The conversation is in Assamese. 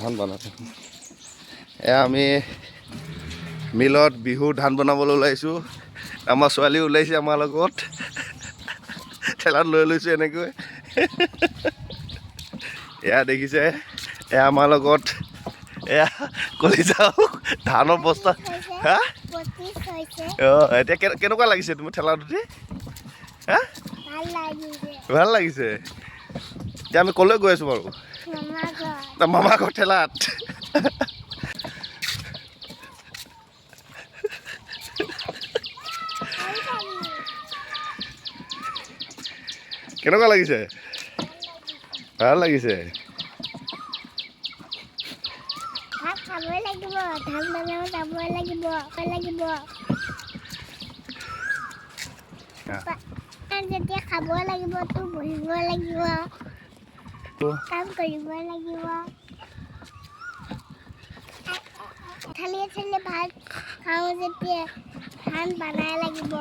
ধান বনাব এয়া আমি মিলত বিহু ধান বনাবলৈ ওলাইছোঁ আমাৰ ছোৱালী ওলাইছে আমাৰ লগত ঠেলাত লৈ লৈছোঁ এনেকৈ এয়া দেখিছে এয়া আমাৰ লগত এয়া কলি যাওঁ ধানৰ বস্তা হা অঁ এতিয়া কেনেকুৱা লাগিছে তুমি ঠেলাত উঠি হা ভাল লাগিছে এতিয়া আমি ক'লৈ গৈ আছোঁ বাৰু মামা ঘৰ ঠেলাত কেনেকুৱা লাগিছে ভাল লাগিছে খাবই লাগিব ধান বনাব যাবই লাগিব যেতিয়া খাব লাগিব তো বহিব লাগিব কাম কৰিব লাগিব থালিয়ে ভাত খাওঁ যেতিয়া ধান বনাই লাগিব